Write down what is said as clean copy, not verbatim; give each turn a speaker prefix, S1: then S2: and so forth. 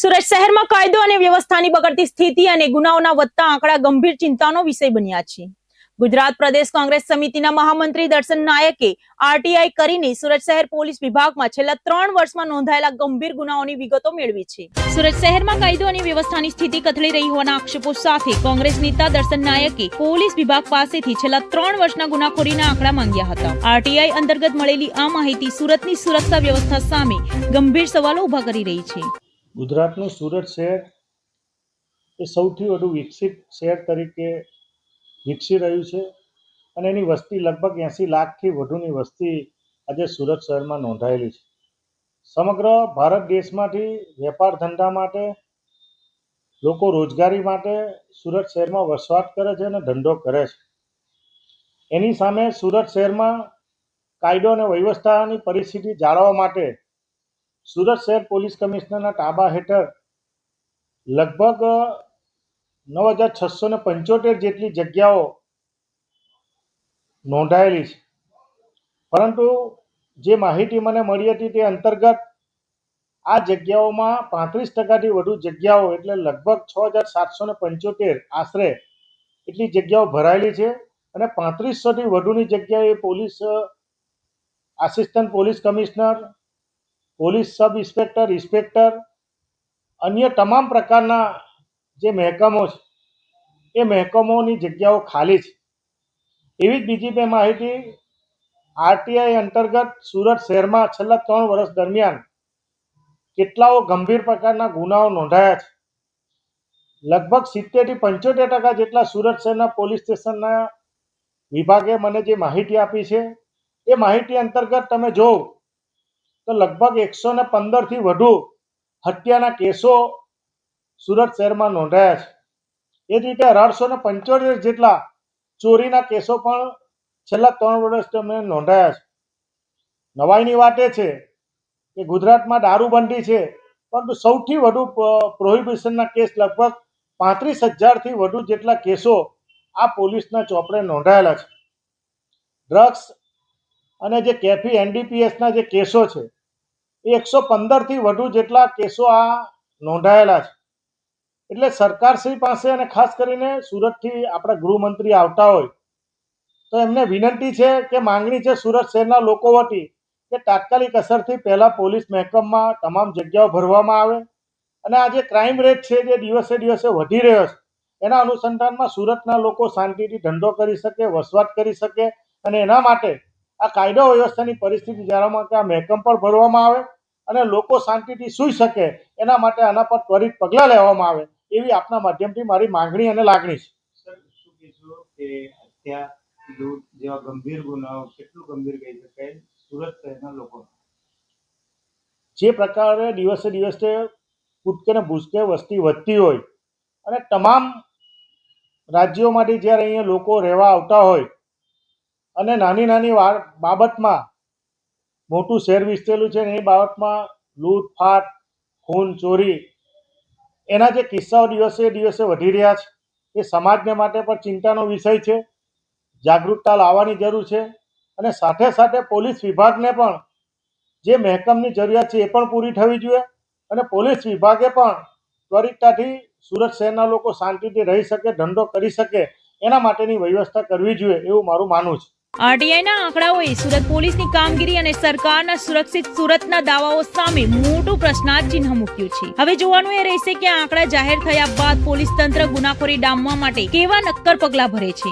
S1: સુરત શહેરમાં કાયદો અને વ્યવસ્થાની બગડતી સ્થિતિ અને ગુનાઓના વધતા આંકડા ગંભીર ચિંતાનો વિષય બન્યા છે. ગુજરાત પ્રદેશ કોંગ્રેસ સમિતિના મહામંત્રી દર્શન નાયકે આરટીઆઈ કરીને સુરત શહેર પોલીસ વિભાગમાં છેલ્લા 3 વર્ષમાં નોંધાયેલા ગંભીર ગુનાઓની વિગતો મેળવી છે. સુરત શહેરમાં કાયદો અને વ્યવસ્થાની સ્થિતિ કથળી રહી હોવાના આક્ષેપો સાથે કોંગ્રેસ નેતા દર્શન નાયકે પોલીસ વિભાગ પાસેથી છેલ્લા 3 વર્ષના ગુનાખોરીના આંકડા માંગ્યા હતા. આરટીઆઈ અંતર્ગત મળેલી આ માહિતી સુરતની સુરક્ષા વ્યવસ્થા સામે ગંભીર સવાલો ઉભા કરી રહી છે.
S2: ગુજરાતનું સુરત શહેર એ સૌથી વધુ વિકસિત શહેર તરીકે વિકસી રહ્યું છે અને એની વસ્તી લગભગ 80 લાખથી વધુની વસ્તી આજે સુરત શહેરમાં નોંધાયેલી છે. સમગ્ર ભારત દેશમાંથી વેપાર ધંધા માટે લોકો રોજગારી માટે સુરત શહેરમાં વસવાટ કરે છે અને ધંધો કરે છે. એની સામે સુરત શહેરમાં કાયદો અને વ્યવસ્થાની પરિસ્થિતિ જાળવવા માટે સુરત શહેર પોલીસ કમિશનરના તાબા હેઠળ લગભગ 9675 જેટલી જગ્યાઓ નોંધાયેલી છે. પરંતુ જે માહિતી મને મળી હતી તે અંતર્ગત આ જગ્યાઓમાં 35% વધુ જગ્યાઓ એટલે લગભગ 6775 આશરે એટલી જગ્યાઓ ભરાયેલી છે અને 3500થી વધુની જગ્યાએ police assistant police commissioner, police sub inspector, inspector, અન્ય તમામ પ્રકારના જે મહેકમો છે એ મહેકમોની જગ્યાઓ ખાલી છે. એવી જ બીજી બે માહિતી આરટીઆઈ અંતર્ગત સુરત શહેરમાં છેલ્લા 3 વર્ષ દરમિયાન કેટલાઓ ગંભીર પ્રકારના ગુનાઓ નોંધાયા છે. લગભગ 70થી 75% જેટલા સુરત શહેરના પોલીસ સ્ટેશનના વિભાગે મને જે માહિતી આપી છે એ માહિતી અંતર્ગત તમે જોવો તો લગભગ 115થી વધુ હત્યાના કેસો સુરત શહેરમાં નોંધાયા છે. એ જ રીતે 1875 જેટલા ચોરીના કેસો પણ છેલ્લા 3 વર્ષ દરમિયાન નોંધાયા છે. નવાઈની વાત એ છે કે ગુજરાતમાં દારૂબંધી છે, પરંતુ સૌથી વધુ પ્રોહિબિશનના કેસ લગભગ 35,000થી વધુ જેટલા કેસો આ પોલીસના ચોપડે નોંધાયેલા છે. ડ્રગ્સ અને જે કેફી એનડીપીએસના જે કેસો છે એ 115થી વધુ જેટલા કેસો આ નોંધાયેલા છે. એટલે સરકારશ્રી પાસે અને ખાસ કરીને સુરતથી આપણા ગૃહમંત્રી આવતા હોય તો એમને વિનંતી છે કે માંગણી છે સુરત શહેરના લોકો વતી કે તાત્કાલિક અસરથી પહેલાં પોલીસ મહેકમમાં તમામ જગ્યાઓ ભરવામાં આવે અને આ જે ક્રાઇમ રેટ છે જે દિવસે દિવસે વધી રહ્યો છે એના અનુસંધાનમાં સુરતના લોકો શાંતિથી ધંધો કરી શકે, વસવાટ કરી શકે અને એના માટે આ કાયદો વ્યવસ્થાની પરિસ્થિતિ જાળવવા માટે આ મહેકમ પણ ભરવામાં આવે અને લોકો શાંતિથી સૂઈ શકે એના માટે આના પર ત્વરિત પગલાં લેવામાં આવે એવી આપના માધ્યમથી મારી માંગણી અને લાગણી છે.
S3: સર, શું કહેશો કે હત્યા, લૂંટ જેવા ગંભીર ગુનાઓ કેટલું ગંભીર કહી શકાય સુરત શહેરના લોકો?
S2: જે પ્રકારે દિવસે દિવસે કૂદકે ને ભૂસકે વસ્તી વધતી હોય અને તમામ રાજ્યોમાંથી જ્યારે અહીંયા લોકો રહેવા આવતા હોય અને નાની નાની બાબતમાં મોટું શહેર વિસ્તરેલું છે ને એ બાબતમાં લૂંટફાટ, ખૂન, ચોરી એના જે કિસ્સાઓ દિવસે દિવસે વધી રહ્યા છે એ સમાજને માટે પણ ચિંતાનો વિષય છે. જાગૃતતા લાવવાની જરૂર છે અને સાથે સાથે પોલીસ વિભાગને પણ જે મહેકમની જરૂરિયાત છે એ પણ પૂરી થવી જોઈએ અને પોલીસ વિભાગે પણ ત્વરિતતાથી સુરત શહેરના લોકો શાંતિથી રહી શકે, ધંધો કરી શકે એના માટેની વ્યવસ્થા કરવી જોઈએ એવું મારું માનવું છે.
S1: આરટીઆઈના આંકડાઓએ સુરત પોલીસની કામગીરી અને સરકારના સુરક્ષિત સુરતના દાવાઓ સામે મોટું પ્રશ્નાર્થ મૂક્યું છે. હવે જોવાનું એ રહેશે કે આંકડા જાહેર થયા બાદ પોલીસ તંત્ર ગુનાખોરી ડામવા માટે કેવા નક્કર પગલાં ભરે છે.